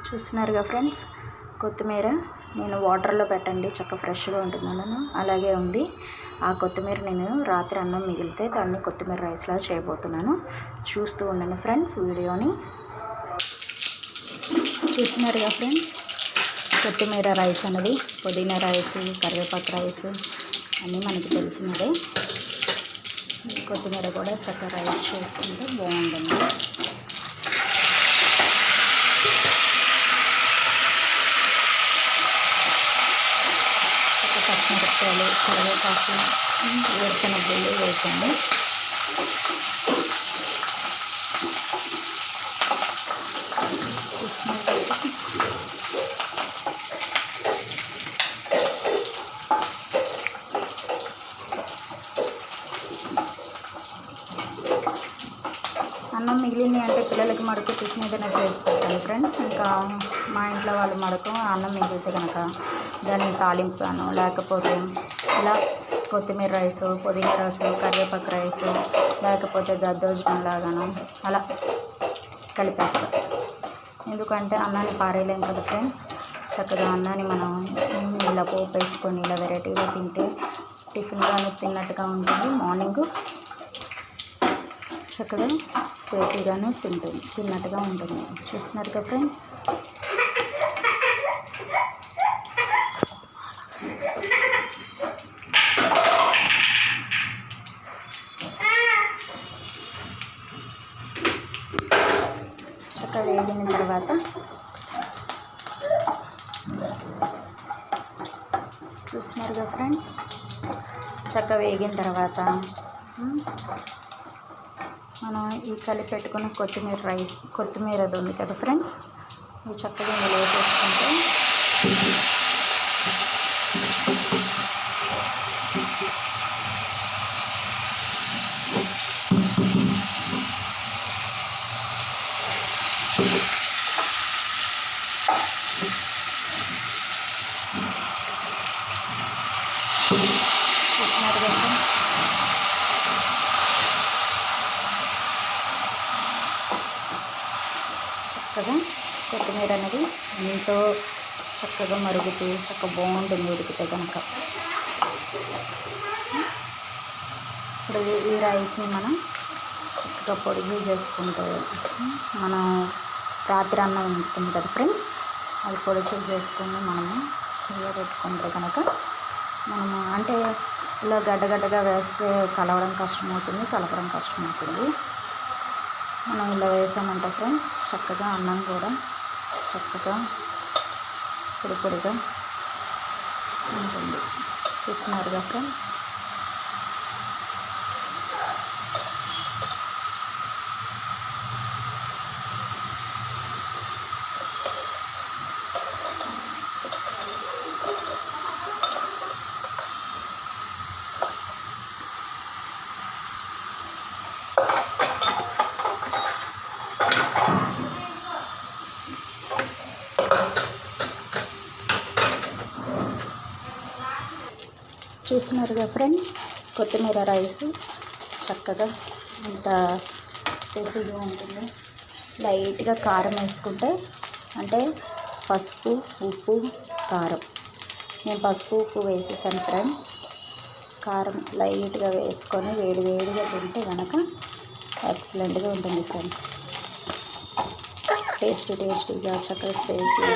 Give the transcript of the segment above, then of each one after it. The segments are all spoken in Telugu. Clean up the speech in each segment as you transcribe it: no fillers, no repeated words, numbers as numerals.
చూస్తున్నారుగా ఫ్రెండ్స్, కొత్తిమీర నేను వాటర్లో పెట్టండి చక్కగా ఫ్రెష్గా ఉంటుందన్నాను, అలాగే ఉంది. ఆ కొత్తిమీర నేను రాత్రి అన్నం మిగిలితే దాన్ని కొత్తిమీర రైస్లా చేయబోతున్నాను. చూస్తూ ఉండండి ఫ్రెండ్స్ వీడియోని. చూస్తున్నారుగా ఫ్రెండ్స్, కొత్తిమీర రైస్ అన్నది పుదీనా రైస్, కరివేపాకు రైస్ అన్నీ మనకి తెలిసినదే. కొత్తిమీర కూడా చక్కగా రైస్ చేసుకుంటే బాగుంటుంది. పచ్చిమిరపకాయలు, కరివేపాకు, వేరుశనగలు వేసాను. అన్నం మిగిలింది అంటే పిల్లలకి మడుకు టిఫిన్ ఏదైనా చేసి పెట్టాలి ఫ్రెండ్స్. ఇంకా మా ఇంట్లో వాళ్ళు మడుకు అన్నం మిగిలితే కనుక దాన్ని తాలింపాను, లేకపోతే ఇలా కొత్తిమీర రైసు, పుదీనా రైసు, కరివేపాకు రైసు, లేకపోతే దద్దోజనం లాగాను అలా కలిపేస్తాం. ఎందుకంటే అన్నాన్ని పారేయలేం కదా ఫ్రెండ్స్. చక్కగా అన్నాన్ని మనం ఇలా పోపు వేసుకొని ఇలా వెరైటీగా తింటే టిఫిన్గాను తిన్నట్టుగా ఉంటుంది. మార్నింగ్ చక్కగా స్పైసీగాను తిన్నట్టుగా ఉంటుంది. చూస్తున్నారు కదా ఫ్రెండ్స్. చక్కగా వేగిన తర్వాత చూస్తున్నారుగా ఫ్రెండ్స్, చక్కగా వేగిన తర్వాత మనం ఈ కలిపి పెట్టుకున్న కొత్తిమీర అది ఉంది కదా ఫ్రెండ్స్, ఇది చక్కగా ఇందులో వేసేసుకుంటే చూస్తున్నారు కదా చక్కగా కొత్తిమీర అనేది ఎంతో చక్కగా మరుగుతూ చక్కగా బాగుంటుంది ఉడికితే కనుక. ఇప్పుడు ఈ రైస్ని మనం చక్కగా పొడి చేసుకుంటే మనం రాత్రి అన్నం ఉంటుంది కదా ఫ్రెండ్స్, అది పొడి చేసుకొని మనము ఇలా పెట్టుకుంటే కనుక మనము అంటే ఇలా గడ్డగడ్డగా వేస్తే కలవడం కష్టమవుతుంది, కలపడం కష్టమవుతుంది. మనం ఇలా వేసామంటే ఫ్రెండ్స్ చక్కగా అన్నం కూడా చక్కగా పొడి పొడిగా ఉంటుంది. చూస్తున్నారుగా ఫ్రెండ్స్. చూస్తున్నారుగా ఫ్రెండ్స్, కొత్తిమీర రైస్ చక్కగా ఇంత స్పైసీగా ఉంటుంది. లైట్గా కారం వేసుకుంటే, అంటే పసుపు, ఉప్పు, కారం. నేను పసుపు, ఉప్పు వేసేసాను ఫ్రెండ్స్. కారం లైట్గా వేసుకొని వేడిగా తింటే కనుక ఎక్సలెంట్గా ఉంటుంది ఫ్రెండ్స్. టేస్టీగా చక్కగా స్పైసీగా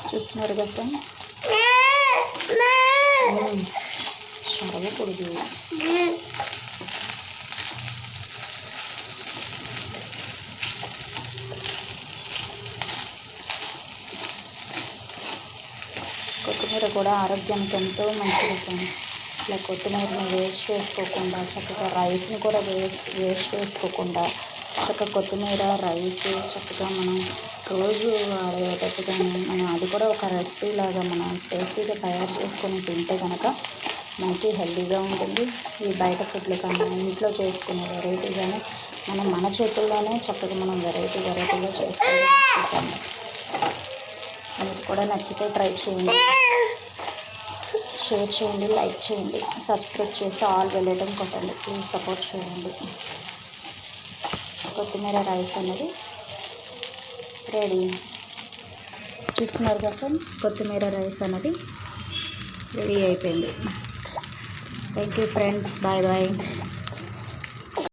చూస్తున్నారుగా ఫ్రెండ్స్. చదవకూడదు. కొత్తిమీర కూడా ఆరోగ్యానికి ఎంతో మంచిది ఫ్రెండ్స్. ఇలా కొత్తిమీరని వేస్ట్ చేసుకోకుండా చక్కగా రైస్ని కూడా వేస్ట్ చేసుకోకుండా చక్కగా కొత్తిమీర రైస్ చక్కగా మనం రోజు వాడేటట్టుగానే మనం అది కూడా ఒక రెసిపీ లాగా మనం స్పైసీగా తయారు చేసుకొని తింటే కనుక మనకి హెల్తీగా ఉంటుంది. ఈ బయట ఫుడ్లు కన్నా ఇంట్లో చేసుకునే వెరైటీగానే మనం మన చేతుల్లోనే చక్కగా మనం వెరైటీగా చేసుకోవాలి ఫ్రెండ్స్. మీకు కూడా నచ్చితే ట్రై చేయండి, షేర్ చేయండి, లైక్ చేయండి, సబ్స్క్రైబ్ చేసి ఆల్ వెళ్ళడం కొట్టండి. ప్లీజ్ సపోర్ట్ చేయండి. కొత్తిమీర రైస్ అనేది రెడీ. చూస్తున్నారు కదా ఫ్రెండ్స్, కొత్తిమీర రైస్ అనేది రెడీ అయిపోయింది. Thank you friends, bye bye.